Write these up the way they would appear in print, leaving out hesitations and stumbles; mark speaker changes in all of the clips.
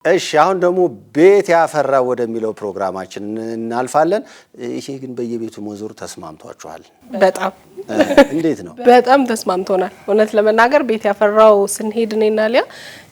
Speaker 1: እሺ አሁን ደግሞ ቤት ያፈራ ወደሚለው ፕሮግራማችን እናልፋለን። ይሄ ግን በየቤቱ መዞር ተስማምቷችኋል?
Speaker 2: በጣም
Speaker 1: እንዴት ነው?
Speaker 2: በጣም ተስማምቶናል። እውነት ለመናገር ቤት ያፈራው ስንሄድ እኔና ሊያ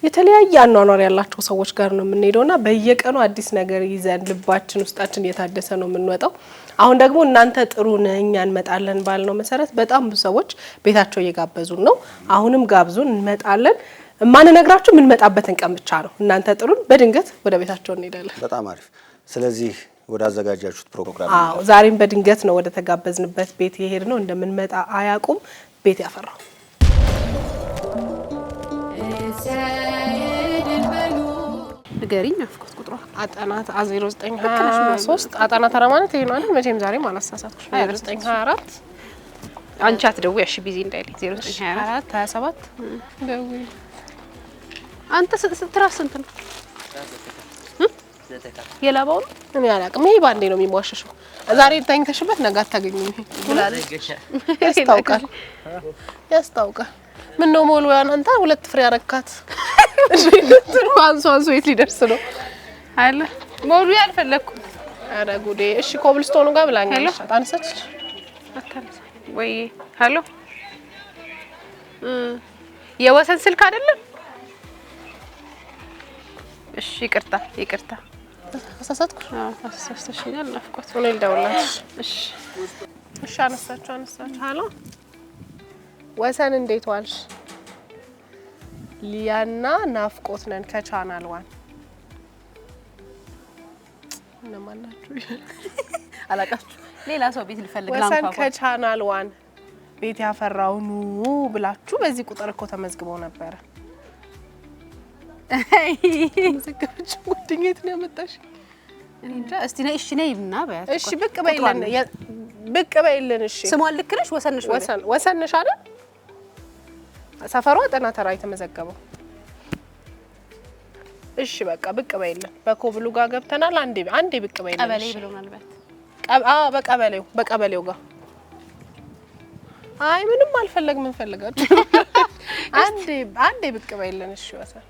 Speaker 2: የተለያየ አኗኗር ያላቸው ሰዎች ጋር ነው የምንሄደውና በየቀኑ አዲስ ነገር ይዘን ልባችን ውስጣችን እየታደሰ ነው የምንወጣው። አሁን ደግሞ እናንተ ጥሩን እኛ እንመጣለን ባልነው መሰረት በጣም ብዙ ሰዎች ቤታቸው እየጋበዙን ነው። አሁንም ጋብዙን እንመጣለን። ማንነግራችሁ ምን መጣበትን ቀን ብቻ ነው። እናንተ ጥሩን በድንገት ወደ ቤታቸው እንሄዳለን።
Speaker 1: በጣም አሪፍ። ስለዚህ ወደ አዘጋጃችሁት ፕሮግራም
Speaker 2: ዛሬም በድንገት ነው ወደ ተጋበዝንበት ቤት የሄድ ነው። እንደምንመጣ አያውቁም። ቤት ያፈራው
Speaker 3: ንገሪኝ። አፍቆት ቁጥሯ
Speaker 2: አጣናት 0923 አጣናት አራማነት ይሄ ነው አይደል? መቼም ዛሬም አላሳሳትኩሽ። 0924
Speaker 3: አንቺ አትደውይ እሺ፣ ቢዚ እንዳይልኝ። 0924
Speaker 2: 27 ደውይ።
Speaker 3: አንተ ስትራስ እንት ነው የላባው ነው
Speaker 2: እኔ አላውቅም። ይሄ ባንዴ ነው የሚሟሸሸው። ዛሬ ተኝተሽበት ነገ አታገኙም። ያስታውቃል ያስታውቃል። ምን ነው ሞሉ ያንተ ሁለት ፍሬ ያረካት አንሷ የት ሊደርስ ነው አለ ሞሉ ያልፈለኩ። አረ ጉዴ። እሺ ኮብልስቶኑ ጋር ብላኛለሽ። አታነሳች ወይ? ሃሎ የወሰን ስልክ አይደለም? እሺ ይቅርታ ይቅርታ። አሳሳትኩ? አሳሳትሽኛል። ናፍቆት ነው ልደውልልሽ። እሺ እሺ። አነሳችሁ። ሃሎ ወሰን እንዴት ዋልሽ? ሊያና ናፍቆት ነን ከቻናል ዋን። እነማን ናችሁ?
Speaker 3: አላቃችሁ። ሌላ ሰው ቤት ልፈልግ
Speaker 2: ወሰን ከቻናል ዋን ቤት ያፈራው ኑ ብላችሁ በዚህ ቁጥር እኮ ተመዝግበው ነበር። መዝገባችሁ ጉድኝት ነው ያመጣሽ?
Speaker 3: እኔ እንጃ። እስቲ ነይ እሺ ነይና በያት።
Speaker 2: እሺ ብቅ በይልን። እሺ
Speaker 3: ስሟን ልክ ነሽ? ወሰንሽ
Speaker 2: ወሰንሽ አይደል? ሰፈሯ አጠና ተራ የተመዘገበው። እሺ በቃ ብቅ በይልን። በኮብሉ ጋር ገብተናል። አንዴ ብቅ በይልን።
Speaker 3: ቀበሌ ብሎናል በት
Speaker 2: በቀበሌው ጋር። አይ ምንም አልፈለግም። እንፈልጋችሁ አንዴ ብቅ በይልን። እሺ ወሰን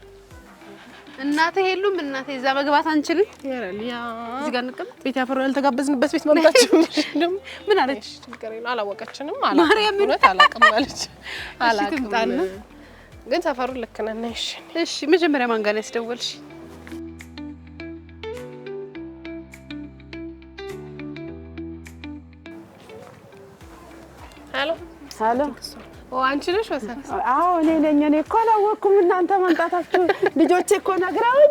Speaker 3: እናቴ የሉም። እናቴ እዛ መግባት አንችልም።
Speaker 2: ያረልያ
Speaker 3: እዚህ ጋር እንቀም።
Speaker 2: ቤት ያፈራው ያልተጋበዝንበት ቤት መምጣችሁ
Speaker 3: ምን አለች?
Speaker 2: አላወቀችንም።
Speaker 3: ማርያም
Speaker 2: እውነት አላውቅም አለች። አላውቅም ግን ሰፈሩን ልክ ነን።
Speaker 3: እሺ መጀመሪያ ማን ጋር ነው ያስደወልሽ?
Speaker 2: ሃሎ አንቺ ነሽ ወሰን?
Speaker 4: አዎ እኔ ነኝ። እኔ እኮ አላወቅኩም እናንተ መምጣታችሁ። ልጆቼ እኮ ነግረውኝ።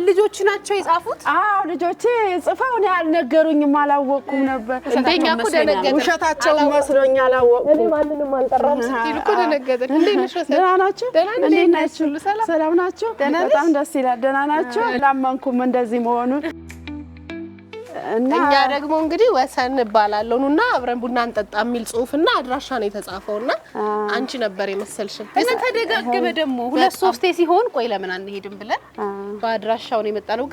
Speaker 3: ልጆች ናቸው የጻፉት?
Speaker 4: አዎ ልጆቼ ጽፈው ነው ያልነገሩኝም። አላወቅኩም ነበር።
Speaker 2: እንደኛ እኮ ደነገጥን።
Speaker 4: ውሸታቸው መስሎኝ አላወቅኩም።
Speaker 2: እኔ ማንንም አልጠራም ስትል እኮ ደነገጥን። እንዴት ነሽ ወሰን?
Speaker 4: ደህና ናችሁ? እንዴት ናችሁ? ሰላም ናችሁ? በጣም ደስ ይላል። ደህና ናችሁ? አላመንኩም እንደዚህ መሆኑን።
Speaker 2: እኛ ደግሞ እንግዲህ ወሰን እባላለሁና አብረን ቡና እንጠጣ የሚል ጽሁፍና አድራሻ ነው የተጻፈውና አንቺ ነበር የመሰልሽን።
Speaker 3: እና ተደጋገመ ደግሞ ሁለት ሶስቴ ሲሆን ቆይ ለምን አንሄድም ብለን በአድራሻው ነው የመጣነው።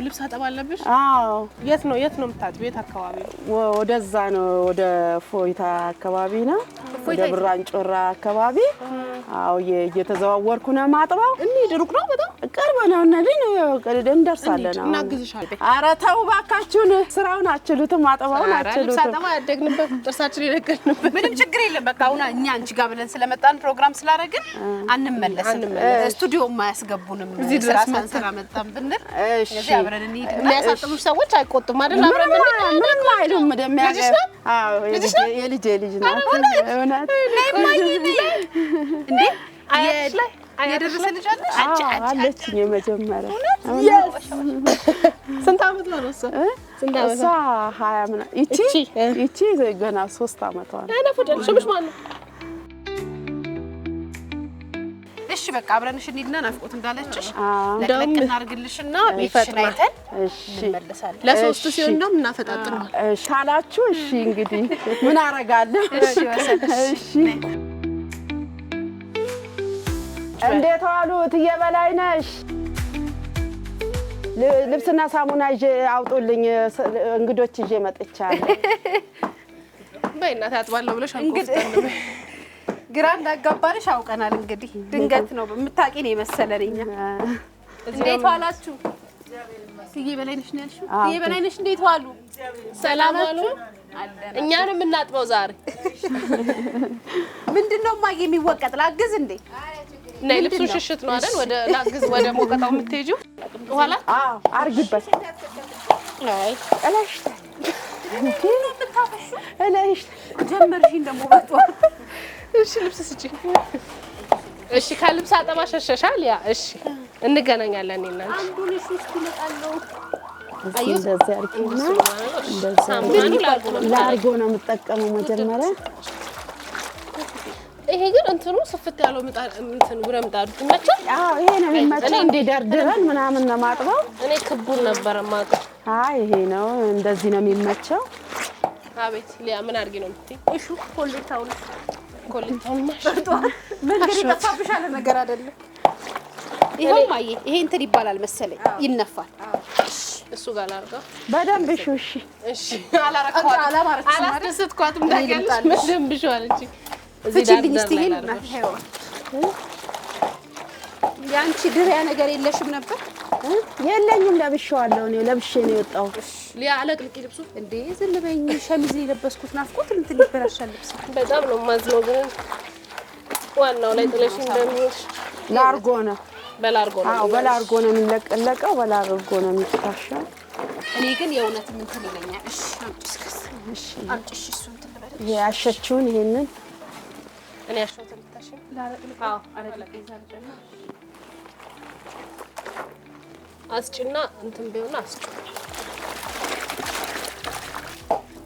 Speaker 2: ልብስ አጠባለብሽ?
Speaker 4: አዎ።
Speaker 2: የት ነው የምታጥቢው? የት አካባቢ ነው?
Speaker 4: ወደዛ ነው ወደ ፎይታ አካባቢ ነው። ወደ ብራንጮራ አካባቢ። አዎ እየተዘዋወርኩ ነው ማጥባው።
Speaker 2: ሩቅ ነው በጣም
Speaker 4: ቅርብ ነው። እንደርሳለን።
Speaker 2: እናግዝሻለን።
Speaker 4: ኧረ ተው እባካችሁን፣ ስራውን አትችሉትም፣ ማጥባውን አትችሉትም።
Speaker 2: ልብስ አጠባ ያደግንበት ጥርሳችን የነቀልንበት
Speaker 3: ምንም ችግር የለም። በቃ አሁን እኛ አንቺ ጋር ብለን ስለመጣን ፕሮግራም ስላደረግን አንመለስም። ስቱዲዮ ማያስገቡንም ስራ ሳንሰራ መጣን ብንል እዚህ አብረን እንሂድ።
Speaker 2: የሚያሳጥሙሽ ሰዎች አይቆጡም አይደል? አብረን
Speaker 4: ምንም አይሉም። አዎ የልጄ ልጅ ናት። እውነት
Speaker 3: እንዴ የደረሰ ልጅ አለሽ?
Speaker 4: አለችኝ የመጀመሪያ።
Speaker 2: ስንት አመት ነው እሷ?
Speaker 4: እሷ 20 ምናምን። ይቺ ገና 3 አመቷ ነው።
Speaker 2: እኔ ፈደል ሽምሽ ማለት ነው።
Speaker 3: እሺ በቃ አብረንሽ እንሂድና ናፍቆት እንዳለችሽ ለቅለቅ እናርግልሽና ቤትሽን አይተን እንመለሳለን።
Speaker 2: ለሶስት ሲሆን ነው እናፈጣጥረው።
Speaker 4: ሻላችሁ? እሺ እንግዲህ ምን አረጋለሁ?
Speaker 3: እሺ ወሰን።
Speaker 4: እሺ እንዴት ዋሉ እትዬ በላይነሽ? ልብስና ሳሙና ይዤ አውጡልኝ፣ እንግዶች ይዤ መጥቻለሁ።
Speaker 2: በእናትህ አጥባለሁ ብለሽ አንቆፍተን
Speaker 3: ግራ እንዳጋባንሽ አውቀናል። እንግዲህ ድንገት ነው የምታውቂን የመሰለን እኛ። እንዴት ዋላችሁ? ትዬ በላይነሽ ነው ያልሽው? ትዬ በላይነሽ እንዴት ዋሉ?
Speaker 2: ሰላም ዋሉ። እኛን የምናጥበው ዛሬ
Speaker 3: ምንድነው ማየ የሚወቀጥ ላግዝ እንዴ?
Speaker 2: ነይ ልብሱ ሽሽት ነው አይደል? ወደ ላግዝ ወደ ሞቀጣው የምትሄጂው ኋላ
Speaker 4: አርግበት።
Speaker 2: አይ
Speaker 4: እላሽ እላሽ
Speaker 3: ጀመርሽኝ ደግሞ በጧት።
Speaker 2: እሺ ልብስ ስጪ። እሺ ከልብስ አጠባ ሸሸሻል። ያ እሺ እንገናኛለን እኔና አንቺ።
Speaker 3: አንዱን እሺ እስኪ እመጣለሁ።
Speaker 4: እንደዚህ አርጊና እንደዚህ ላርጎ ነው የምጠቀመው መጀመሪያ።
Speaker 2: ይሄ ግን እንትኑ ስፍት ያለው ምጣድ እንትን ብረምጣዱ ትመቸው።
Speaker 4: አዎ ይሄ ነው የሚመቸው። እንደ ደርድረን ምናምን ነው ማጥበው።
Speaker 2: እኔ ክቡን ነበር ማጥበው።
Speaker 4: አይ ይሄ ነው እንደዚህ ነው የሚመቸው።
Speaker 2: አቤት ሊያ ምን አድርጊ ነው የምትይ?
Speaker 3: እሺ ኮሌታውን
Speaker 2: ማሽ
Speaker 3: መንገድ ይጠፋብሻል ነገር አይደለም። ይሄው ማየ ይሄ እንትን ይባላል መሰለኝ ይነፋል።
Speaker 2: እሱ ጋር ላርጋ
Speaker 4: በደንብ እሺ
Speaker 2: እሺ አላደሰትኳትም ታውቂያለሽ። በደንብ ሸዋል እንጂ
Speaker 3: እዚህ ዳር ላይ ነው። ያንቺ ድሪያ ነገር የለሽም ነበር?
Speaker 4: የለኝም። ለብሼዋለሁ። እኔ ለብሼ ነው የወጣው።
Speaker 2: ሊያ አለቅልቂ ልብሱ
Speaker 3: እንዴ ዝም በይኝ። ሸሚዝ ነው የለበስኩት። ናፍቆት እንትን ይበላሻል ልብስ።
Speaker 2: በጣም ነው ማዝነው ግን ዋናው ላይ ጥለሽ እንደሚሄድ
Speaker 4: ላርጎ ነው።
Speaker 2: በላርጎ ነው።
Speaker 4: አዎ በላርጎ ነው የሚለቀለቀው። በላርጎ ነው የሚታሻው።
Speaker 3: እኔ ግን የእውነት እንትን ይለኛል። እሺ አምጪሽ እሱ እንትን ልበል።
Speaker 4: ይሄ አሸችውን ይሄንን
Speaker 2: እኔ አሸው ተልታሽ አዎ አረጋግጥ ይዛልኝ አስጭና እንትን ቢሆን አስጭ።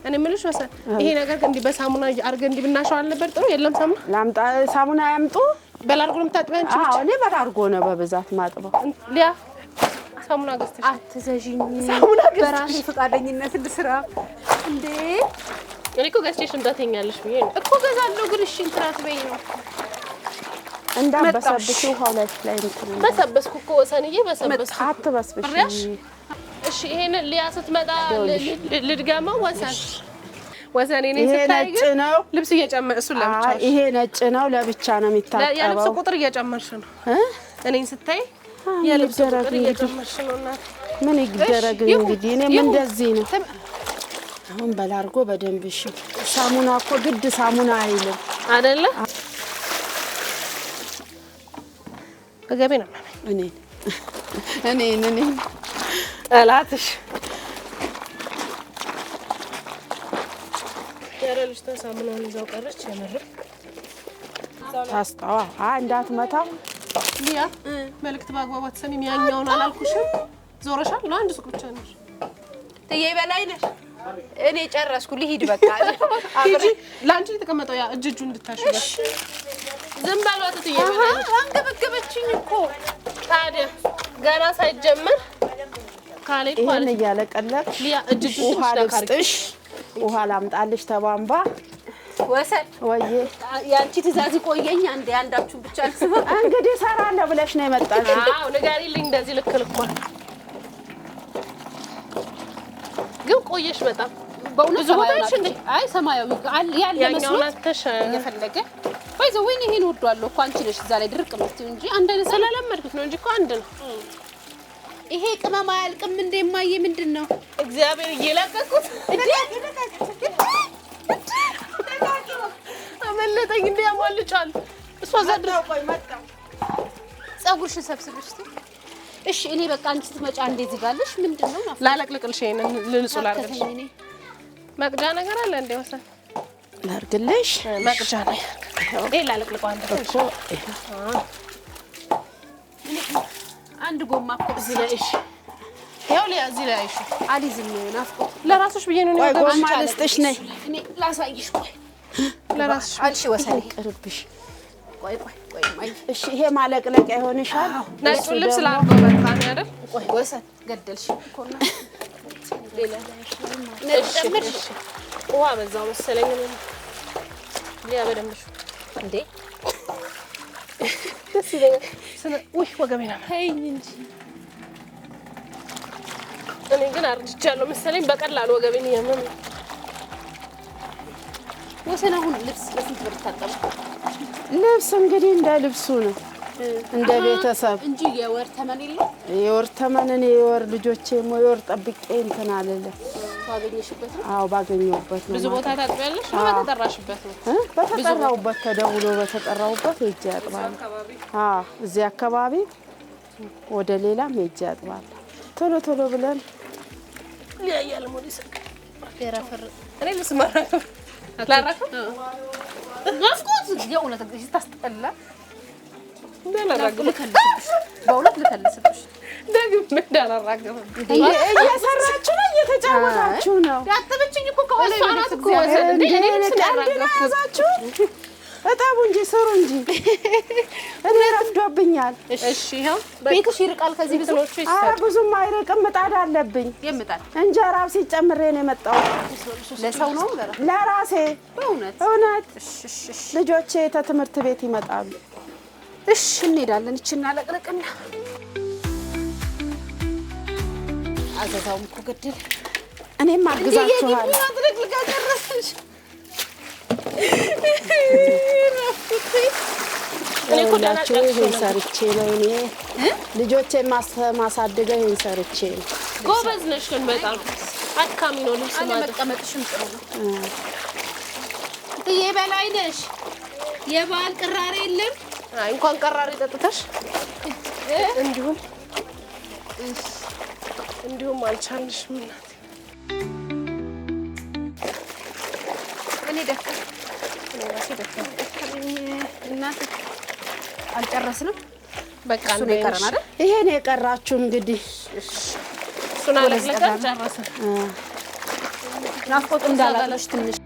Speaker 2: እኔ ምንሽ ወሰን ይሄ ነገር እንዲህ በሳሙና አርገን እንዲህ ብናሻው አልነበር ጥሩ? የለም ሳሙና
Speaker 4: ላምጣ። ሳሙና ያምጡ።
Speaker 2: በላርጎ ነው የምታጥበው አንቺ?
Speaker 4: አዎ እኔ በላርጎ ነው በብዛት ማጥበው።
Speaker 2: ሊያ ሳሙና ገዝተሽ
Speaker 3: አትዘዥኝ። በራሴ ፈቃደኝነት ልስራ እንዴ?
Speaker 2: እኔ እኮ ገዝተሽ እንዳተኛለሽ ብዬ ነው
Speaker 3: እኮ ገዛለሁ። ግን እሺ እንትን አትበይ ነው
Speaker 4: እንዳበሰብሽ ውሃው ላይ እንትን
Speaker 2: በሰበስኩ እኮ ወሰንዬ በሰበስኩ።
Speaker 4: አትበስብሽ።
Speaker 2: እሺ ይሄን ሊያ ስትመጣ ልድገመው። ወሰን እኔ
Speaker 4: ይሄ
Speaker 2: ስታይ
Speaker 4: ነጭ ነው።
Speaker 2: ልብስ እየጨመር እሱ ለብቻ
Speaker 4: ይሄ ነጭ ነው። ለብቻ ነው የሚታጠበው።
Speaker 2: የልብስ ቁጥር እየጨመርሽ ነው። እኔን ስታይ የልብስ ቁጥር እየጨመርሽ ነው። እናት
Speaker 4: ምን ይደረግ እንግዲህ እኔም እንደዚህ ነው። አሁን በላርጎ በደንብ እሺ። ሳሙና እኮ ግድ ሳሙና አይልም
Speaker 2: አይደለ? በገቤ ነው
Speaker 4: እኔ
Speaker 2: ጠላትሽ ያረልሽ ተሳሙናውን ይዘው ቀረች። የምር
Speaker 4: ታስጣዋ እንዳትመታ።
Speaker 2: ሊያ መልእክት በአግባቡ አትሰሚም? ያኛውን አላልኩሽም? ዞረሻል ነው አንድ ሱቅ ብቻ ነሽ።
Speaker 3: ትዬ በላይነሽ እኔ ጨረስኩ ልሂድ በቃ።
Speaker 2: ሂጂ ላንቺ የተቀመጠው ያ እጁ እንድታሽበሽ ዝም ባሏት። ትዬ በላይነሽ
Speaker 3: አንገበገበችኝ እኮ
Speaker 2: ታዲያ ገና ሳይጀመር ካሌ
Speaker 4: ይሄን እያለቀለቅሽ
Speaker 2: ሊያ እጁ
Speaker 4: ውሃ ልስጥሽ። ውሃ ላምጣልሽ ተባንባ።
Speaker 3: ወሰን
Speaker 4: ወይዬ
Speaker 3: ያንቺ ትእዛዝ ቆየኝ። አንዴ አንዳችሁ ብቻ ልስማ።
Speaker 4: እንግዲህ ሰራለሁ ብለሽ ነው የመጣሽው።
Speaker 2: አዎ ንገሪልኝ። እንደዚህ ልክ ልኳል ግን ቆየሽ በጣም
Speaker 3: በእውነት
Speaker 2: ብዙ ቦታሽ እንዴ?
Speaker 3: አይ ሰማያዊ ያለ መስሎት
Speaker 2: የፈለገ
Speaker 3: ወይዘው ወይኔ ይሄን ወዷለሁ እኮ አንቺ ነሽ እዛ ላይ ድርቅ የምትይው እንጂ አንድ አይነት
Speaker 2: ስለለመድኩት ነው እንጂ እኮ አንድ ነው።
Speaker 3: ይሄ ቅመም አያልቅም እንዴ ማየ? ምንድን ነው
Speaker 2: እግዚአብሔር እየለቀቁት እንዴ? አመለጠኝ እንዴ? ያሟልጫል እሷ ዘድሮ
Speaker 3: ቆይ መጣው ጸጉርሽን ሰብስብሽ እስቲ። እሺ እኔ በቃ አንቺ ትመጫ እንዴ እዚህ ጋርልሽ ምንድነው ነው
Speaker 2: ላለቅልቅልሽ ይሄንን ልልጹ ላርግልሽ። መቅጃ ነገር አለ እንዴ? ወሰን
Speaker 4: ላርግልሽ
Speaker 2: መቅጃ ነው ይሄ ላለቅልቀው አንተ እኮ
Speaker 3: አንድ ጎማ እኮ
Speaker 2: እዚህ ላይ እሺ፣ ያው ላይ እዚህ ላይ እሺ።
Speaker 3: አሊዝም ናፍቆ
Speaker 2: ለራስሽ ብዬ ነው
Speaker 4: ቆይ ጎማ ልስጥሽ ነይ
Speaker 3: እኔ ላሳይሽ። ቆይ
Speaker 2: ለራስሽ
Speaker 3: አልሽ ወሰን
Speaker 4: ቅርብሽ።
Speaker 3: ቆይ ማይ
Speaker 4: እሺ ይሄ ማለቅለቂያ ይሆንሻል።
Speaker 2: ነጭ ልብስ ላርገው በቃ ነው አይደል?
Speaker 3: ቆይ ወሰን ገደልሽ እኮና ሌላ
Speaker 2: እሺ ውሃ በዛው መሰለኝ ነው ሊያ በደምሽ እንዴ ደስ ይለኛል። ውይ ወገቤና
Speaker 3: ተይኝ እንጂ
Speaker 2: እኔ ግን አርጅቻለሁ መሰለኝ። በቀላሉ ወገቤን ያመም
Speaker 3: ወሰን አሁን ልብስ ለስንት ብር ታጠበ?
Speaker 4: ልብስ እንግዲህ እንደ ልብሱ ነው እንደ ቤተሰብ
Speaker 3: እንጂ የወር ተመን የለም።
Speaker 4: የወር ተመን እኔ የወር ልጆቼ የወር ጠብቄ እንትን አለለ
Speaker 3: ባገኘሽበት ነው?
Speaker 4: አዎ ባገኘሁበት ነው።
Speaker 2: ብዙ ቦታ ታጥቢያለሽ? በተጠራሽበት ነው?
Speaker 4: በተጠራሁበት ተደውሎ በተጠራሁበት ሄጄ አጥባለሁ። አዎ እዚህ አካባቢ ወደ ሌላም ሄጄ አጥባለሁ። ቶሎ ቶሎ ብለን
Speaker 2: ያያለ ሞዲስ የራፈር እኔ ልስማራ ላራከ
Speaker 3: ናፍቆት የእውነት ታስጠላ።
Speaker 2: በእውነት ልከልስብሽ ደግም እንዳላራገፈ
Speaker 4: እየሰራችሁ ነው እየተጫወታችሁ ነው።
Speaker 3: ያጠበችኝ እኮ ከሆነ
Speaker 2: ሳናት እኮ ወሰደ እኔ
Speaker 4: ስለራገፍኩ እጠቡ እንጂ ስሩ እንጂ እኔ ረፍዶብኛል።
Speaker 2: እሺ ይሄው
Speaker 3: ቤትሽ ይርቃል ከዚህ ብዙዎቹ
Speaker 4: ኧረ ብዙም አይርቅም። ምጣድ አለብኝ።
Speaker 3: የምጣድ
Speaker 4: እንጀራው ሲጨምሬ ነው የመጣው።
Speaker 3: ለሰው ነው
Speaker 4: ለራሴ እውነት። ልጆቼ ከትምህርት ቤት ይመጣሉ።
Speaker 3: እሺ እንሄዳለን። እቺና ለቅለቅና አዘዛውም እኮ ገደል።
Speaker 4: እኔም አግዛችኋለሁ።
Speaker 3: አድርግልጋ ጨረሰሽ።
Speaker 4: እኔ ኮዳናቸው ይሄን ሰርቼ ነው እኔ ልጆቼን ማሳደገው ይሄን ሰርቼ ነው።
Speaker 2: ጎበዝ ነሽ ግን በጣም አድካሚ ነው ልብስ ማጠብ።
Speaker 3: መቀመጥሽም ጥሩ ነው። እትዬ በላይ ነሽ። የበዓል ቅራሬ የለም?
Speaker 2: አይ እንኳን ቀራሪ ጠጥተሽ እንዲሁም አልቻልሽም እናቴ።
Speaker 3: እኔ ደከመኝ እናቴ። አልጨረስንም።
Speaker 2: በቃ
Speaker 3: እሱን የቀረን አይደል?
Speaker 4: ይሄን የቀራችሁ እንግዲህ
Speaker 2: እሱን አለቅለቀን ጨረስን።
Speaker 3: ናፍቆት እንዳላለሽ ትንሽ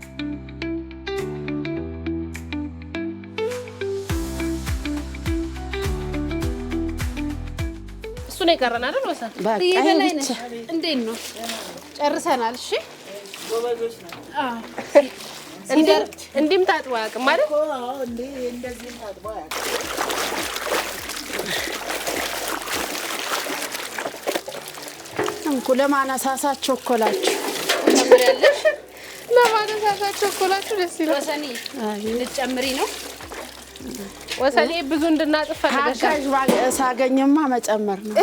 Speaker 2: እሱን የቀረን አይደል? ወሰን
Speaker 4: በቃ
Speaker 3: ይበላይነሽ። እንዴት ነው? ጨርሰናል። እሺ
Speaker 5: ጎበዞች ነው።
Speaker 3: አዎ
Speaker 2: እንዲም ታጥቦ አያውቅም ማለት
Speaker 5: አዎ እንደዚህ ታጥቦ አያውቅም።
Speaker 4: እንኩ ለማነሳሳት ቾኮላችሁ
Speaker 3: ጨምሪያለሽ።
Speaker 2: ለማነሳሳት ቾኮላችሁ ደስ ይላል።
Speaker 3: ወሰኔ ልትጨምሪ ነው?
Speaker 2: ወሰኔ ብዙ እንድናጥፍ ፈልገሻል?
Speaker 4: አጋዥ ሳገኝማ መጨመር ነው።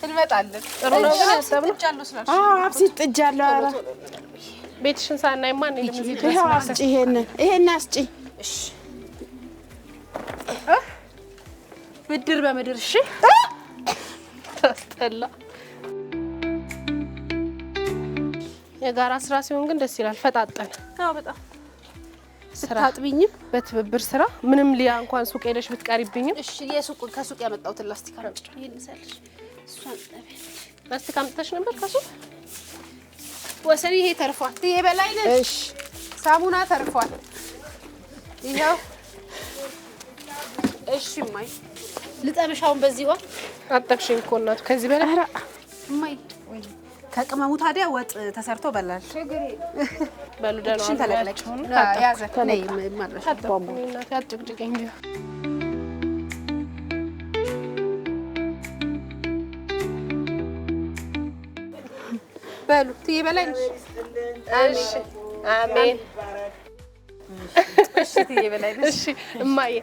Speaker 3: እንመጣለን።
Speaker 2: ጥሩ ነው ግን ያሰብነው
Speaker 4: አዎ አብሲት ጥጃለሁ። ኧረ
Speaker 2: ቤትሽን ሳናይማ እኔ ለምን
Speaker 4: ይሄው አስጪ። ይሄን አስጪ።
Speaker 3: እሺ ብድር በምድር እሺ።
Speaker 2: ታስጠላ። የጋራ ስራ ሲሆን ግን ደስ ይላል። ፈጣጠን።
Speaker 3: አዎ በጣም ስታጥቢኝም
Speaker 2: በትብብር ስራ ምንም ሊያ እንኳን ሱቅ ሄደሽ ብትቀሪብኝም
Speaker 3: እሺ። ከሱቅ ያመጣሁትን ላስቲክ አምጪ። ይልሰልሽ እሷን ጠበሽ
Speaker 2: ላስቲክ አምጥተሽ ነበር ከሱቅ?
Speaker 3: ወሰኔ ይሄ ተርፏል። ይሄ በላይ ነሽ።
Speaker 4: እሺ
Speaker 3: ሳሙና ተርፏል። ይሄው እሺ። ማይ ልጠብሻውን በዚህ ወር
Speaker 2: አጠብሽኝ እኮ እናቱ። ከዚህ በላይ
Speaker 3: ማይ ከቅመሙ ታዲያ ወጥ ተሰርቶ በላል።
Speaker 2: በሉ ደህና
Speaker 3: እሺ ተለቅለቅ ያዘ ነይ ማለሽ
Speaker 2: እናቴ አጭቅጭቀኝ ቢሆን
Speaker 3: በሉ ትዬ በላይ ነሽ።
Speaker 2: እሺ አሜን።
Speaker 3: እሺ ትዬ በላይ ነሽ።
Speaker 2: እሺ እማዬ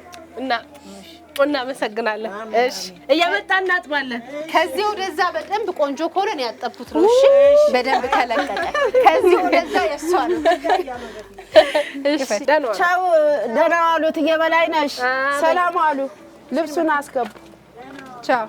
Speaker 2: እናመሰግናለን። እሺ እያመጣን እናጥባለን።
Speaker 3: ከዚህ ወደዛ በደንብ ቆንጆ ከሆነ ነው ያጠብኩት ነው። እሺ በደንብ ከለቀቀ ከዚህ ወደዛ የሷ ነው።
Speaker 2: እሺ ደህና ዋሉ።
Speaker 4: ቻው። ደህና ዋሉ። ትዬ በላይ ነሽ። ሰላም ዋሉ። ልብሱን አስገቡ።
Speaker 2: ቻው።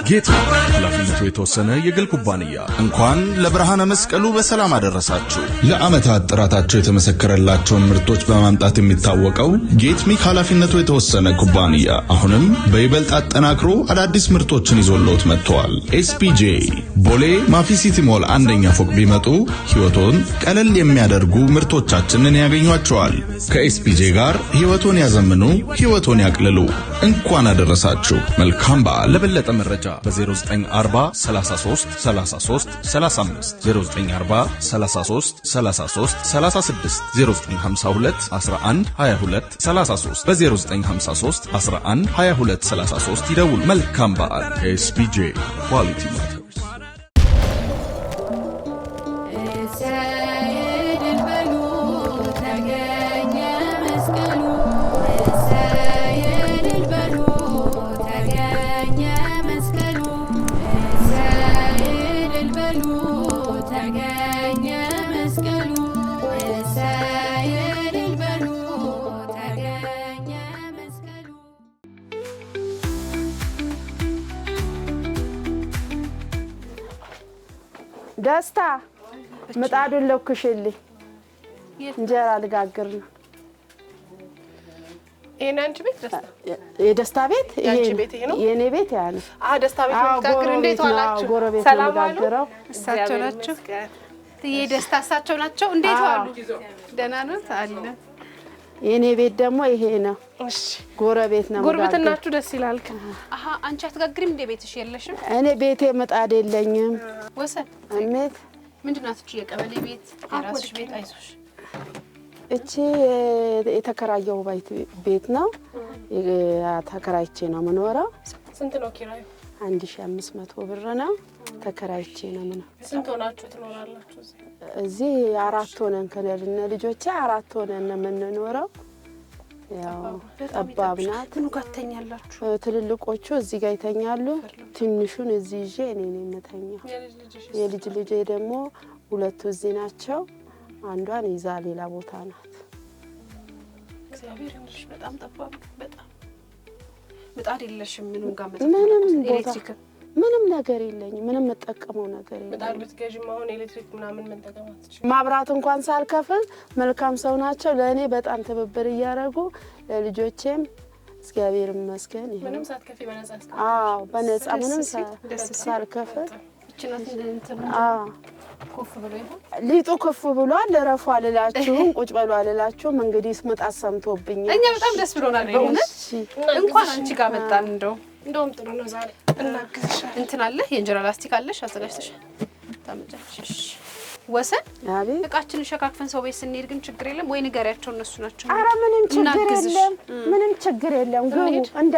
Speaker 6: ጌታ ኃላፊነቱ የተወሰነ የግል ኩባንያ እንኳን ለብርሃነ መስቀሉ በሰላም አደረሳችሁ። ለዓመታት ጥራታቸው የተመሰከረላቸውን ምርቶች በማምጣት የሚታወቀው ጌትሚክ ኃላፊነቱ የተወሰነ ኩባንያ አሁንም በይበልጥ አጠናክሮ አዳዲስ ምርቶችን ይዞልዎት መጥቷል። ኤስፒጄ ቦሌ ማፊ ሲቲ ሞል አንደኛ ፎቅ ቢመጡ ህይወቶን ቀለል የሚያደርጉ ምርቶቻችንን ያገኟቸዋል። ከኤስፒጄ ጋር ህይወቶን ያዘምኑ፣ ህይወቶን ያቅልሉ። እንኳን አደረሳችሁ። መልካም በዓል። ለበለጠ መረጃ በ0940 33 33 35 0940 33 33 36 0952 11 22 33 በ0953 11 22 33 ይደውሉ። መልካም በዓል። ኤስፒጄ ኳሊቲ ማተርስ።
Speaker 4: ደስታ ምጣዱን ለኩሽልኝ፣ እንጀራ ልጋግር ነው።
Speaker 2: ይሄን አንቺ ቤት ደስታ?
Speaker 4: የደስታ ቤት
Speaker 2: ያንቺ ቤት ይሄ ነው?
Speaker 4: የኔ ቤት ያ ነው።
Speaker 2: ደስታ ቤት ምትጋግር። እንዴት ዋላችሁ?
Speaker 4: ጎረቤት
Speaker 2: ሰላም ዋሉ?
Speaker 4: ልጋግረው።
Speaker 3: እሳቸው ናቸው። የደስታ እሳቸው ናቸው። እንዴት ዋሉ? ደህና ነው አለ።
Speaker 4: የኔ ቤት ደግሞ ይሄ ነው።
Speaker 2: እሺ
Speaker 4: ጎረቤት ነው።
Speaker 2: ጉርብትናችሁ ደስ ይላል።
Speaker 3: አንቺ አትጋግሪም እንደ ቤትሽ የለሽም?
Speaker 4: እኔ ቤቴ ምጣድ የለኝም።
Speaker 3: ወሰን
Speaker 4: እሜት
Speaker 3: ምንድን ናት እቺ? የቀበሌ ቤት የራስሽ ቤት? አይዞሽ።
Speaker 4: እቺ የተከራየው ቤት ነው። ተከራይቼ ነው የምኖረው።
Speaker 2: ስንት ነው ኪራዩ?
Speaker 4: 1500 ብር ነው። ተከራይቼ ነው የምኖረው።
Speaker 2: ስንት ሆናችሁ ትኖራላችሁ
Speaker 4: እዚህ? 4 ሆነን ከነልና ልጆቼ 4 ሆነን ነው የምንኖረው። ያው ጠባብ ናት።
Speaker 3: ምኑ ጋር ትተኛላችሁ?
Speaker 4: ትልልቆቹ እዚህ ጋር ይተኛሉ። ትንሹን እዚህ ይዤ እኔ ነኝ የምተኛው። የልጅ ልጄ ደግሞ 2ቱ እዚህ ናቸው። አንዷን ይዛ ሌላ ቦታ ናት።
Speaker 3: እግዚአብሔር ይመስገን። በጣም ጠባብ በጣም ምጣድ የለሽም? ምኑ ጋር
Speaker 4: ምንም ነገር የለኝም። ምንም የምጠቀመው ነገር የለም።
Speaker 2: ምጣድ ብትገዢም አሁን ኤሌክትሪክ ምናምን መጠቀም አትችይም።
Speaker 4: ማብራት እንኳን ሳልከፍል መልካም ሰው ናቸው። ለእኔ በጣም ትብብር እያደረጉ ለልጆቼም እግዚአብሔር ይመስገን።
Speaker 2: ምንም ሳትከፊ በነጻ አስከፍል?
Speaker 4: አዎ በነጻ ምንም ሳልከፍል።
Speaker 3: ኮፍ ብሎ ይሁን
Speaker 4: ሊጡ ኮፍ ብሏል። ለረፉ አልላችሁም፣ ቁጭ በሉ አልላችሁም። እንግዲህ ምጣድ ሰምቶብኛል።
Speaker 3: እኛ በጣም ደስ ብሎናል በእውነት። እንኳን አንቺ ጋር መጣን። እንደውም
Speaker 2: ጥሩ ነው። ዛሬ እናግዝሻለን።
Speaker 3: እንትን አለ የእንጀራ ላስቲክ አለሽ አዘጋጅተሽ ታመጫለሽ። ወሰን እቃችንን ሸካክፈን ሰው ቤት ስንሄድ ግን ችግር የለም ወይ? ንገሪያቸው እነሱ ናቸው።
Speaker 4: ኧረ ምንም ችግር የለም፣ ምንም ችግር የለም። ግቡ። እንደ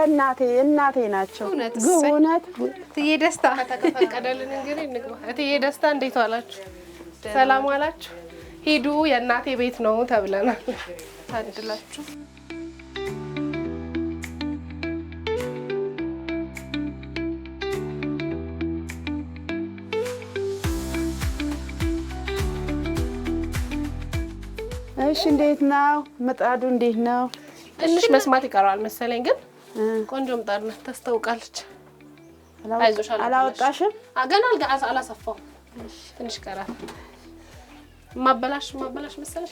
Speaker 4: እናቴ ናቸው። ግቡ። እውነት
Speaker 3: እትዬ ደስታ
Speaker 2: ከተፈቀደልን እንግዲህ እንግባ። እትዬ ደስታ እንዴት ዋላችሁ? ሰላም ዋላችሁ? ሂዱ የእናቴ ቤት ነው ተብለናል።
Speaker 3: ታድላችሁ።
Speaker 4: እሺ እንዴት ነው ምጣዱ? እንዴት ነው?
Speaker 2: ትንሽ መስማት ይቀራል መሰለኝ፣ ግን ቆንጆ ምጣድ ናት፣ ታስታውቃለች። አይዞሽ
Speaker 4: አላወጣሽም?
Speaker 2: ገና አላሰፋውም። ትንሽ ይቀራል። ማበላሽ መሰለሽ?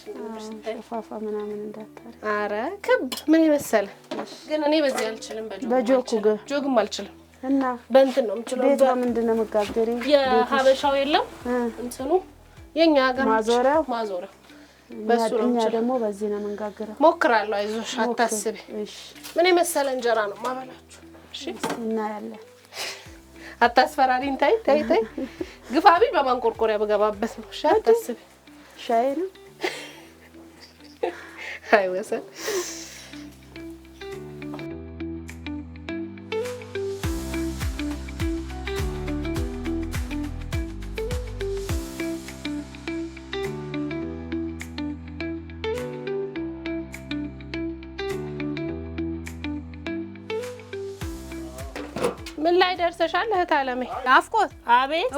Speaker 4: ፋፋ ምናምን እንዳታረግ።
Speaker 2: አረ ክብ ምን ይመሰለ። ግን እኔ በዚህ አልችልም። ጆግም አልችልም።
Speaker 4: እና
Speaker 2: በእንትን ነው የምችለው።
Speaker 4: ቤት ምንድን ነው የምትጋገሪው?
Speaker 2: የሀበሻው የለም እንትኑ የኛ ሀገር ማዞሪያው በሱ ነው።
Speaker 4: እኛ ደግሞ በዚህ ነው የምንጋግረው።
Speaker 2: ሞክራለሁ፣ አይዞሽ አታስቢ። ምን የመሰለ እንጀራ ነው ማበላችሁ። እሺ
Speaker 4: እናያለን።
Speaker 2: አታስፈራሪኝ። ታይ ግፋቢ በማንቆርቆሪያ በገባበት ነው። እሺ አታስቢ።
Speaker 4: ሻይ ነው
Speaker 2: አይ ወሰን ምን ላይ ደርሰሻል እህት አለሜ?
Speaker 3: ናፍቆት
Speaker 2: አቤት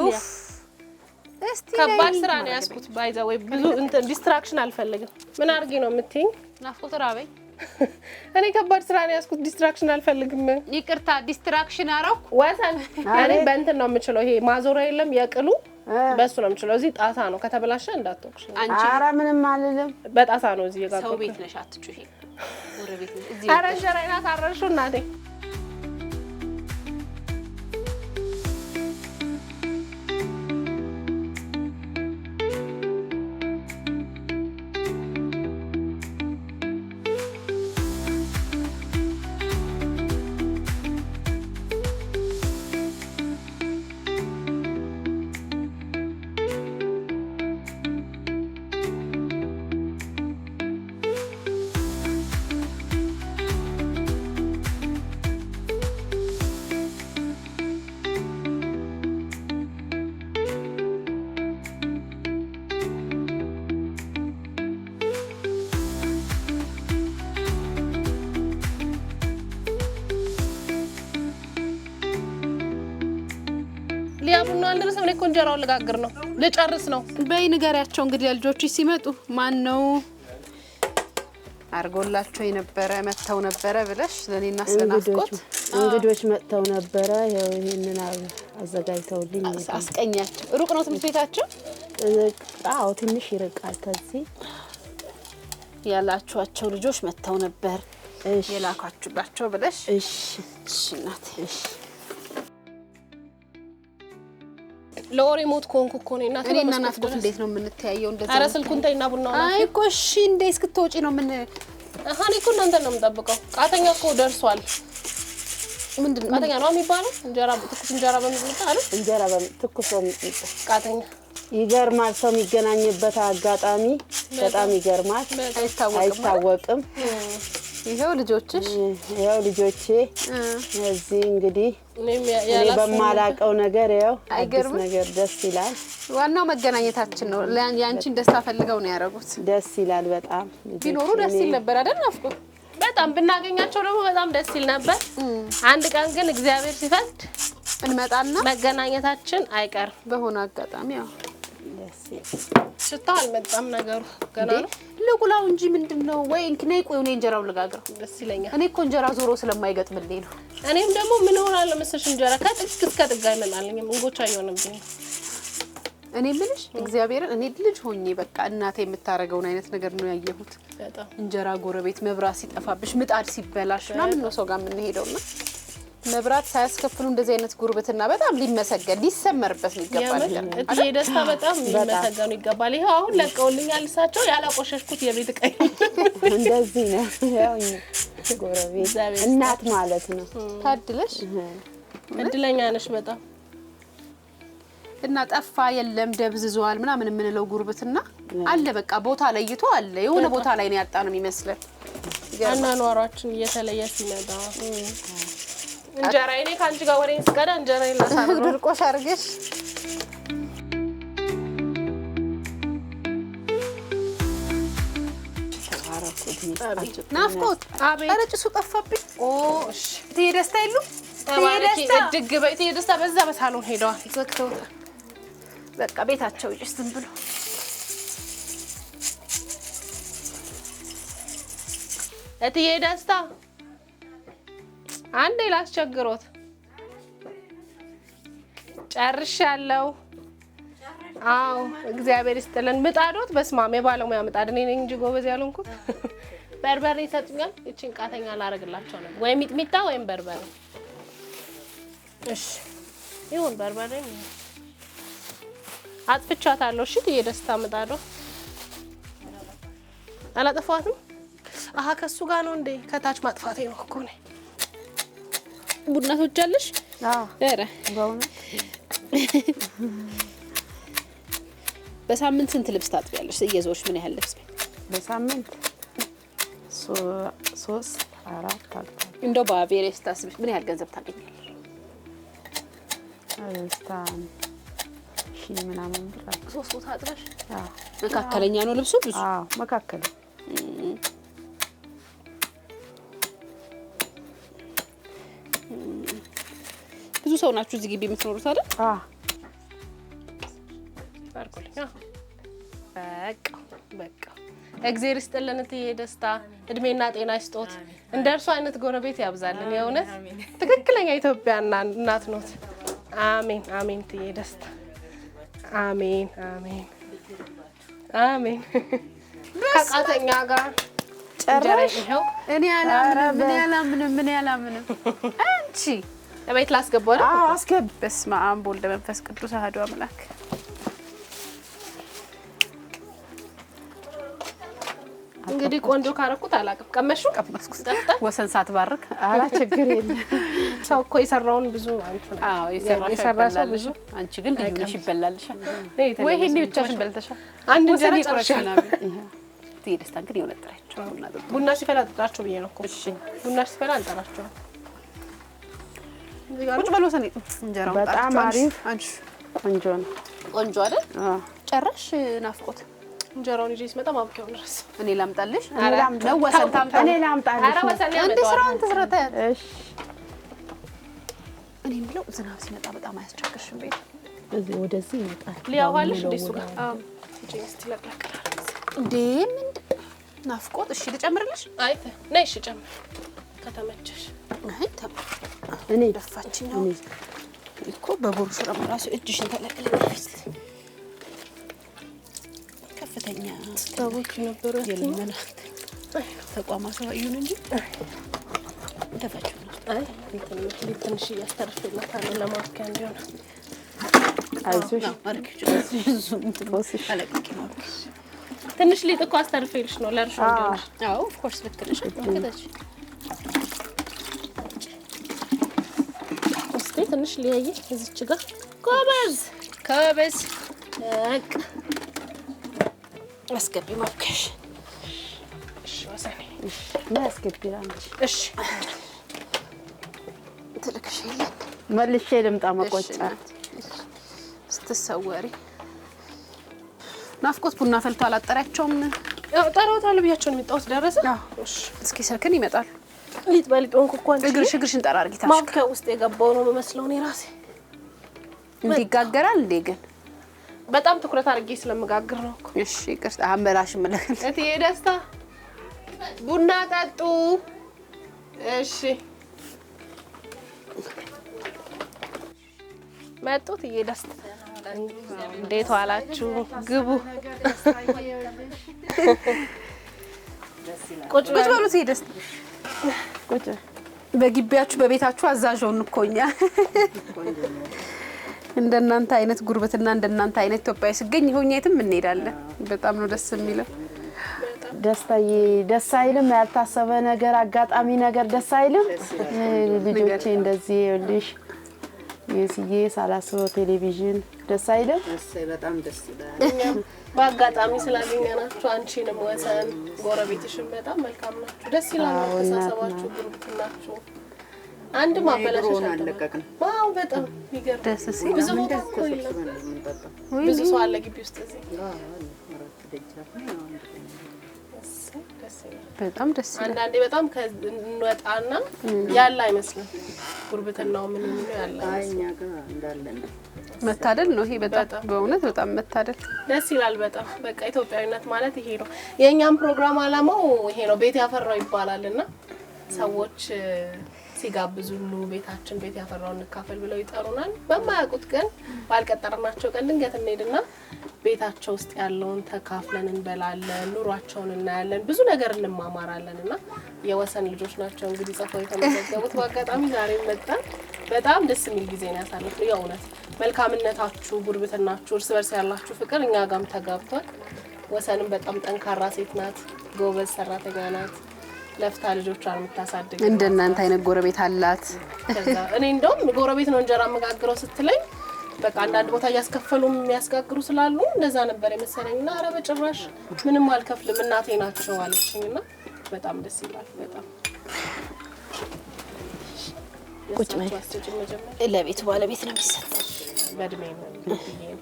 Speaker 2: እስቲ ከባድ ስራ ነው ያስኩት። ባይዛ ወይ ብዙ እንትን ዲስትራክሽን አልፈልግም። ምን አድርጊ ነው የምትይኝ?
Speaker 3: ናፍቆት ራበኝ።
Speaker 2: እኔ ከባድ ስራ ነው ያስኩት። ዲስትራክሽን አልፈልግም።
Speaker 3: ይቅርታ ዲስትራክሽን አረኩ።
Speaker 2: ወሰን እኔ በእንትን ነው የምችለው። ይሄ ማዞሪያ የለም የቅሉ በሱ ነው የምችለው። እዚህ ጣሳ ነው ከተበላሸ እንዳትወቅሽ።
Speaker 3: አንቺ
Speaker 4: ኧረ ምንም አልልም።
Speaker 2: በጣሳ ነው እዚህ የጋገርኩት።
Speaker 3: ሰው ቤት ነሽ አትጩሂ። ጎረቤት ነሽ እዚህ።
Speaker 2: ኧረ እንጀራዬን አሳረርሽው እናቴ። ነው አልደረሰም። እኔ እኮ እንጀራውን ልጋግር ነው ልጨርስ ነው።
Speaker 3: በይ ንገሪያቸው እንግዲህ ልጆቹ ሲመጡ ማን ነው አርጎላቸው የነበረ መተው ነበረ ብለሽ ለኔና ስለናፍቆት
Speaker 4: እንግዶች መጥተው ነበረ። ያው ይሄንን አዘጋጅተውልኝ
Speaker 3: አስቀኛቸው። ሩቅ ነው ትምህርት ቤታቸው?
Speaker 4: አዎ ትንሽ ይርቃል ከዚህ።
Speaker 3: ያላችኋቸው ልጆች መተው ነበር የላካችሁላቸው ብለሽ?
Speaker 4: እሺ
Speaker 3: እናቴ እሺ።
Speaker 2: ለወሬ ሞት ኮንኩ እኮ ነው እናቴ።
Speaker 3: እኔና ናፍቆት እንዴት ነው የምንተያየው እንደዛ?
Speaker 2: ኧረ ስልኩን ተይና ቡናው ነው።
Speaker 3: አይ እኮ እሺ እንዴ እስክትወጪ ነው ምን
Speaker 2: አሃኔ እኮ እናንተን ነው የምጠብቀው። ቃተኛ እኮ ደርሷል። ምንድነው ቃተኛ ነው የሚባለው? እንጀራ ትኩስ እንጀራ በሚጥሚጣ አይደል?
Speaker 4: እንጀራ በትኩስ በሚጥሚጣ
Speaker 2: ቃተኛ።
Speaker 4: ይገርማል። ሰው የሚገናኝበት አጋጣሚ በጣም ይገርማል። አይታወቅም።
Speaker 3: ይሄው ልጆችሽ
Speaker 4: ያው ልጆቼ እዚህ እንግዲህ እኔ በማላቀው ነገር ያው አዲስ ነገር ደስ ይላል።
Speaker 3: ዋናው መገናኘታችን ነው። ያንቺን ደስታ ፈልገው ነው ያደረጉት።
Speaker 4: ደስ ይላል በጣም።
Speaker 3: ቢኖሩ ደስ ይል ነበር አይደል? ናፍቆት
Speaker 2: በጣም ብናገኛቸው ደግሞ በጣም ደስ ይል ነበር። አንድ ቀን ግን እግዚአብሔር ሲፈቅድ
Speaker 3: እንመጣና
Speaker 2: መገናኘታችን አይቀር
Speaker 3: በሆነ አጋጣሚ ያው
Speaker 4: ደስ
Speaker 2: ሽታው አልመጣም ነገሩ ገና ነው።
Speaker 3: ልቁላው እንጂ ምንድነው? ወይ እንክነይ ቆይ ነው እንጀራው ልጋግረው
Speaker 2: ደስ ይለኛል።
Speaker 3: እኔ እኮ እንጀራ ዞሮ ስለማይገጥምልኝ ነው።
Speaker 2: እኔም ደግሞ ምን ሆናል ለምሰሽ እንጀራ ከጥግ እስከ ጥግ አይመጣልኝም። እንጎቻ አይሆንብኝ።
Speaker 3: እኔ ምንሽ እግዚአብሔርን እኔ ልጅ ሆኜ በቃ እናቴ የምታረገውን አይነት ነገር ነው ያየሁት።
Speaker 2: በጣም
Speaker 3: እንጀራ ጎረቤት መብራት ሲጠፋብሽ ምጣድ ሲበላሽና ምን ነው ሰው ጋር ምን ሄደውና መብራት ሳያስከፍሉ እንደዚህ አይነት ጉርብትና በጣም ሊመሰገን ሊሰመርበት ይገባል።
Speaker 2: እትዬ ደስታ በጣም ሊመሰገኑ ይገባል። ይሄው አሁን ለቀውልኛል እሳቸው ያላቆሸሽኩት የቤት ቀይ
Speaker 4: እንደዚህ ነው። ያው ጎረቤት እናት ማለት ነው።
Speaker 3: ታድለሽ
Speaker 2: እድለኛ ነሽ በጣም።
Speaker 3: እና ጠፋ የለም ደብዝዟል ምናምን የምንለው ጉርብትና አለ። በቃ ቦታ ለይቶ አለ። የሆነ ቦታ ላይ ነው ያጣነው የሚመስለን።
Speaker 2: አናኗራችን እየተለየ ሲመጣ እንጀራዬ እኔ ካንቺ ጋር ወሬን ስቀዳ እንጀራዬ ላሳርግ
Speaker 3: ድርቆሽ አርገሽ ናፍቆት ኧረ ጭሱ ጠፋብኝ።
Speaker 2: እሺ
Speaker 3: እትዬ ደስታ የሉም?
Speaker 2: እድግ በይ እትዬ ደስታ በዛ በሳሎን ሄደዋል ዘግተውታል።
Speaker 3: በቃ ቤታቸው ይጭስ ዝም ብሎ
Speaker 2: እትዬ ደስታ አንዴ ላስቸግሮት ጨርሻለሁ። አዎ እግዚአብሔር ይስጥልን። ምጣዶት በስማም የባለሙያ ምጣድ እኔ ነኝ እንጂ ጎበዝ ያልሆንኩት። በርበሬ ይሰጡኛል። እቺን ቃተኛ ላረግላቸው ነው ወይ ሚጥሚጣ ወይም በርበሬ። እሺ ይሁን በርበሬ አጥፍቻታለሁ። እሺ እትዬ ደስታ ምጣዶ አላጠፋትም። አሃ ከሱ ጋር ነው እንዴ? ከታች ማጥፋቴ ነው እኮ ነው። ቡና ትወጃለሽ?
Speaker 4: አዎ
Speaker 3: ኧረ
Speaker 4: በእውነት
Speaker 3: በሳምንት ስንት ልብስ ታጥቢያለሽ? እየዞርሽ ምን ያህል ልብስ?
Speaker 4: በሳምንት 3 4 ታጥባለሁ።
Speaker 3: እንደው በአቬሬጅ ታስብሽ ምን ያህል ገንዘብ ታገኛለሽ?
Speaker 4: አስታን ሺህ ምናምን ብር
Speaker 3: 3 ቦታ አጥበሽ?
Speaker 4: አዎ
Speaker 3: መካከለኛ ነው ልብሱ ብዙ?
Speaker 4: አዎ መካከለኛ።
Speaker 3: ብዙ ሰው ናችሁ እዚህ ግቢ የምትኖሩት አይደል?
Speaker 4: አዎ
Speaker 2: በቃ እግዚአብሔር ይስጥልን እትዬ ደስታ እድሜና ጤና ይስጦት። እንደርሱ አይነት ጎረቤት ያብዛልን። የእውነት ትክክለኛ ኢትዮጵያ እናት ኖት። አሜን አሜን እትዬ ደስታ አሜን አሜን አሜን። ከቃተኛ ጋር ጨረሽ? ይሄው
Speaker 3: እኔ አላምንም አንቺ
Speaker 2: ለቤት ላስገባው ነው።
Speaker 3: አዎ አስገብ። በስመ አብ ወወልድ ወመንፈስ ቅዱስ አሐዱ አምላክ።
Speaker 2: እንግዲህ ቆንጆ ካረኩት አላቅም። ቀመሽው?
Speaker 3: ቀመስኩት። ወሰን ሳትባርክ
Speaker 4: ኧረ ችግር የለም።
Speaker 2: ሰው እኮ የሰራውን ብዙ አንተ
Speaker 3: አዎ
Speaker 2: የሰራ ሰው ብዙ።
Speaker 3: አንቺ ግን ልዩ ነሽ ይበላልሻል። ወይ ይሄን ብቻሽን በልተሻል።
Speaker 2: አንድ እንጀራ ጨርሻለሁ።
Speaker 3: እትዬ ደስታን ግን የሆነ ጥራቸው
Speaker 2: ቡና ሲፈላ ጥራቸው ብዬ ነው እኮ። እሺ ቡና ሲፈላ እንጠራቸው።
Speaker 3: ቁጭ በል ወሰን እንጀራው
Speaker 4: በጣም አሪፍ
Speaker 3: አንቺ
Speaker 4: ቆንጆ ነው።
Speaker 3: ቆንጆ አይደል?
Speaker 4: አዎ
Speaker 3: ጨረሽ ናፍቆት?
Speaker 2: እንጀራውን ይዤ ስመጣ ማብቂያውን ረስ
Speaker 3: እኔ ላምጣልሽ?
Speaker 4: ነው ወሰን ታምጣ። እኔ ላምጣልሽ።
Speaker 2: ኧረ ወሰን
Speaker 3: እንደ ስራውን ትስረታያት።
Speaker 4: እሺ
Speaker 3: እኔ ብለው ዝናብ ሲመጣ በጣም አያስቸግርሽም ቤት?
Speaker 4: እዚህ ወደዚህ ይመጣል።
Speaker 2: ሊያዋልሽ እንደሱ ጋር ጀስት ለቅለቅላል
Speaker 3: እንዴ ምንድን ናፍቆት? እሺ ልጨምርልሽ?
Speaker 2: አይ ነይ እሺ ጨምር ከተመቸሽ።
Speaker 3: አይ
Speaker 4: እኔ
Speaker 3: ደፋችኝ ነው እኮ በቦርሹራም ራሱ እጅሽን ተለቅለሽ ከፍተኛ
Speaker 2: ታቦች ነበሩ
Speaker 3: የለመና ተቋማት ይሁን እንጂ ደፋችሁ ነው።
Speaker 2: አይ ትንሽ እያስተርፍላታል ለማርኪያ እንዲሆን
Speaker 4: አይዞሽ
Speaker 2: ትንሽ ሊጥ እኮ አስተርፌልሽ ነው ለእርሾ እንዲሆን።
Speaker 3: አዎ ኦፍ ኮርስ ልክ ነሽ።
Speaker 2: እስቲ ትንሽ ሊያይ እዚች ጋር
Speaker 3: ጎበዝ ጎበዝ
Speaker 2: በቃ
Speaker 3: አስገቢ ማብከሽ።
Speaker 2: እሺ ወሰኔ
Speaker 4: ምን ያስገቢራንች?
Speaker 2: እሺ
Speaker 3: ትልክሽ የለም
Speaker 4: መልሼ ልምጣ መቆጫ
Speaker 3: ስትሰወሪ። ናፍቆት ቡና ፈልቶ አላጠራቸውም?
Speaker 2: ያው ጠራውታል ብያቸው ነው የሚጣውት ደረሰ።
Speaker 3: እሺ እስኪ ሰከን ይመጣሉ።
Speaker 2: ሊጥ በሊጥ ሆንኩ እኮ አንቺ
Speaker 3: እግርሽን ጠራ አድርጊ ታሽከ
Speaker 2: ማብኪያ ውስጥ የገባው ነው መስለው እኔ ራሴ
Speaker 3: እንዲጋገራል እንዴ ግን
Speaker 2: በጣም ትኩረት አድርጌ ስለምጋግር ነው እኮ።
Speaker 3: እሺ ይቅርታ አመራሽ መለከል
Speaker 2: እትዬ ደስታ ቡና ጠጡ። እሺ መጡ። እትዬ ደስታ እንዴት ዋላችሁ? ግቡ ቁጭ
Speaker 3: በሉ። እትዬ ደስታ
Speaker 4: ቁጭ
Speaker 3: በግቢያችሁ በቤታችሁ አዛዥውን እኮ እኛ እንደናንተ አይነት ጉርብትና እንደናንተ አይነት ኢትዮጵያዊ ሲገኝ ሆኛ የትም እንሄዳለን። በጣም ነው ደስ የሚለው።
Speaker 4: ደስታዬ ደስ አይልም? ያልታሰበ ነገር አጋጣሚ ነገር ደስ አይልም? ልጆቼ እንደዚህ ይልሽ የሲዬ ሳላስበው ቴሌቪዥን ደስ አይልም?
Speaker 5: በጣም ደስ ይላል።
Speaker 2: በአጋጣሚ ስላገኘናችሁ አንቺንም ወሰን ጎረቤትሽን በጣም መልካም ናችሁ። ደስ ይላል ተሳሰባችሁ፣ ጉርብትናችሁ አንድ ማበላሸሽ
Speaker 5: አለቀቅን።
Speaker 2: ዋው በጣም ይገርም።
Speaker 3: ደስ ሲል
Speaker 2: ብዙ ቦታ እኮ የለም። ብዙ ሰው አለ ግቢ ውስጥ እዚህ።
Speaker 3: በጣም ደስ ይላል።
Speaker 2: አንዳንዴ በጣም እንወጣና ያለ አይመስልም ጉርብትናው ምን ያለ
Speaker 5: እኛ ጋር እንዳለን
Speaker 3: መታደል ነው ይሄ። በጣም በእውነት በጣም መታደል
Speaker 2: ደስ ይላል። በጣም በቃ ኢትዮጵያዊነት ማለት ይሄ ነው። የኛም ፕሮግራም አላማው ይሄ ነው። ቤት ያፈራው ይባላልና ሰዎች ሲጋብዙሉ ቤታችን ቤት ያፈራው እንካፈል ብለው ይጠሩናል። በማያውቁት ቀን ባልቀጠርናቸው ቀን ድንገት እንሄድና ቤታቸው ውስጥ ያለውን ተካፍለን እንበላለን፣ ኑሯቸውን እናያለን፣ ብዙ ነገር እንማማራለንና የወሰን ልጆች ናቸው እንግዲህ ጽፈው የተመዘገቡት። በአጋጣሚ ዛሬ መጣን። በጣም ደስ የሚል ጊዜ ነው ያሳለፍነው። የእውነት መልካምነታችሁ፣ ጉርብትናችሁ፣ እርስ በርስ ያላችሁ ፍቅር እኛ ጋርም ተጋብቷል። ወሰንም በጣም ጠንካራ ሴት ናት፣ ጎበዝ ሰራተኛ ናት። ለፍታ ልጆቿን የምታሳድግ
Speaker 3: እንደናንተ አይነት ጎረቤት አላት።
Speaker 2: ከዛ እኔ እንደውም ጎረቤት ነው እንጀራ መጋግረው ስትለኝ በቃ አንዳንድ ቦታ እያስከፈሉም የሚያስጋግሩ ስላሉ እንደዛ ነበር የመሰለኝና ኧረ በጭራሽ ምንም አልከፍልም እናቴ ናቸው አለችኝና በጣም ደስ ይላል። በጣም
Speaker 3: ቁጭ በይ። ለቤቱ ባለቤት ነው የሚሰጠው።
Speaker 2: በእድሜ ነው ይሄ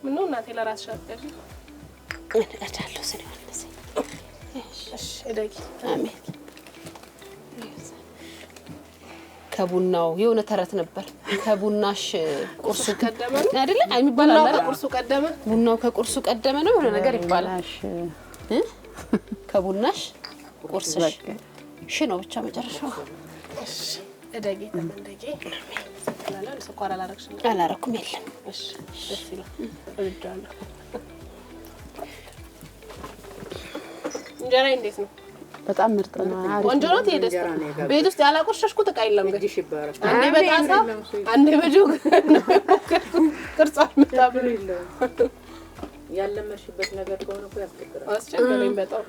Speaker 2: ምነው እናቴ ለራስሽ አትገዢ?
Speaker 3: እዳለሁ ስለሆነ
Speaker 2: እሺ እደጊ።
Speaker 3: አሜን። ከቡናው የሆነ ተረት ነበር። ከቡናሽ ቁርሱ
Speaker 2: ቀደመ
Speaker 3: አይደለ የሚባለው አይደል?
Speaker 2: ቁርሱ ቀደመ፣
Speaker 3: ቡናው ከቁርሱ ቀደመ ነው የሆነ ነገር ይባላል። ከቡናሽ ቁርስሽ ሽ ነው ብቻ መጨረሻው።
Speaker 2: እሺ እደጊ ተመንደጊ። ሰላም ስኳር አላረግሽም?
Speaker 3: አላረኩም። የለም።
Speaker 2: እሺ ደስ ይላል። እወዳለሁ። እንጀራ እንዴት ነው?
Speaker 4: በጣም ምርጥ ነው።
Speaker 2: ቆንጆ ነው። ትሄደስ ቤት ውስጥ ያላቆሸሽኩት ዕቃ የለም ግን
Speaker 5: ይሽባራ
Speaker 2: አንዴ በጣሳ አንዴ በጆግ ቅርጽ አልመጣም
Speaker 5: ያለመሽበት ነገር ከሆነ እኮ ያስቸግራል።
Speaker 2: አስቸገረኝ በጣም።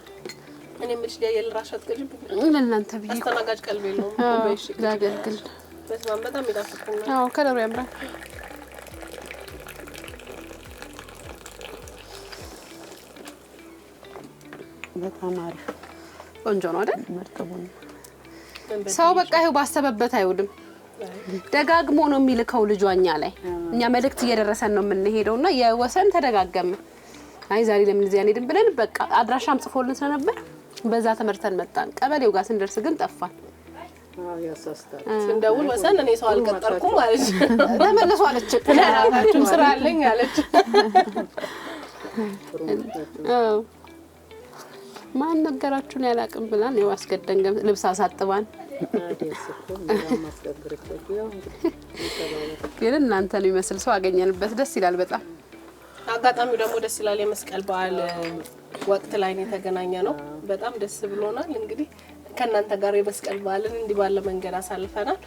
Speaker 2: እኔ ምንሽ የልራሽ አትቀጅም?
Speaker 3: ለእናንተ ብዬ
Speaker 2: አስተናጋጅ ቀልብ የለውም። በይሽ
Speaker 3: ላገልግል።
Speaker 2: በስማም በጣም ይጣፍጥና።
Speaker 3: አዎ ከለሩ ያምራል።
Speaker 4: በጣም አሪፍ
Speaker 3: ቆንጆ ነው አይደል?
Speaker 4: ምርጥ ቡና።
Speaker 3: ሰው በቃ ይኸው ባሰበበት አይውልም። ደጋግሞ ነው የሚልከው ልጇኛ ላይ። እኛ መልእክት እየደረሰን ነው የምንሄደውና የወሰን ተደጋገመ። አይ ዛሬ ለምን እዚያ እንሄድም ብለን በቃ አድራሻም ጽፎልን ስለነበር በዛ ተመርተን መጣን። ቀበሌው ጋር ስንደርስ ግን ጠፋን።
Speaker 5: ያሳስታል።
Speaker 2: እንደውል ወሰን እኔ ሰው አልቀጠርኩም አለች።
Speaker 3: ተመለሱ አለች።
Speaker 2: ራሳችሁ ስራ አለኝ አለች።
Speaker 3: ማን ነገራችሁን ያላቅም ብላን ነው አስገደን ልብስ አሳጥባን ግን እናንተ ነው የሚመስል ሰው አገኘንበት። ደስ ይላል በጣም።
Speaker 2: አጋጣሚው ደግሞ ደስ ይላል። የመስቀል በዓል ወቅት ላይ ነው የተገናኘ ነው። በጣም ደስ ብሎናል። እንግዲህ ከእናንተ ጋር የመስቀል በዓልን እንዲህ ባለ መንገድ አሳልፈናል።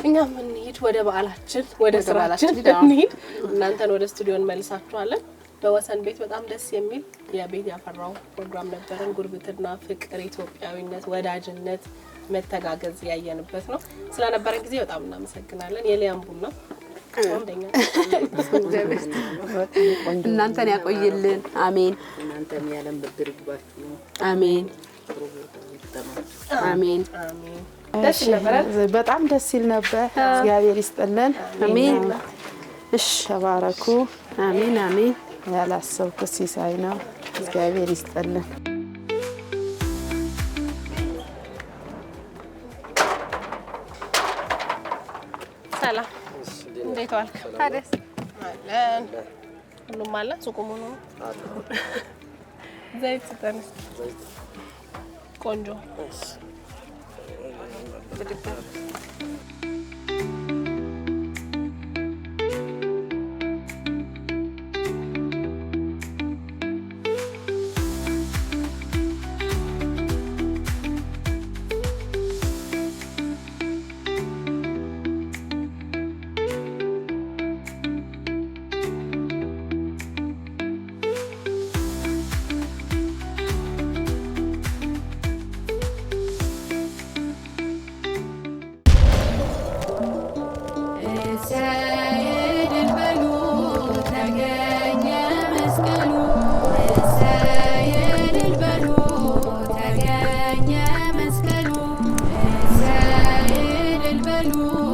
Speaker 2: እኛም እንሂድ ወደ በዓላችን፣ ወደ ስራችን እንሂድ። እናንተን ወደ ስቱዲዮ እንመልሳችኋለን። በወሰን ቤት በጣም ደስ የሚል የቤት ያፈራው ፕሮግራም ነበረን። ጉርብትና፣ ፍቅር፣ ኢትዮጵያዊነት፣ ወዳጅነት፣ መተጋገዝ ያየንበት ነው። ስለነበረን ጊዜ በጣም እናመሰግናለን። የሊያም ቡና ወንደኛ
Speaker 3: እናንተን ያቆይልን። አሜን።
Speaker 5: እናንተም ያለም ብድር ይግባችሁ።
Speaker 3: አሜን አሜን
Speaker 2: አሜን።
Speaker 4: ደስ ነበር፣ በጣም ደስ ይል ነበር። እግዚአብሔር ይስጥልን።
Speaker 3: አሜን።
Speaker 4: እሺ ተባረኩ።
Speaker 3: አሜን አሜን።
Speaker 4: ያላሰብኩት ሲሳይ ነው። እግዚአብሔር ይስጥልን።
Speaker 2: ሰላም፣ እንዴት ዋልክ? ታዲያስ አለን። ሁሉም አለ። ሱቁ ሙሉ ነው። ዘይት ስጠን። ቆንጆ
Speaker 7: Hello.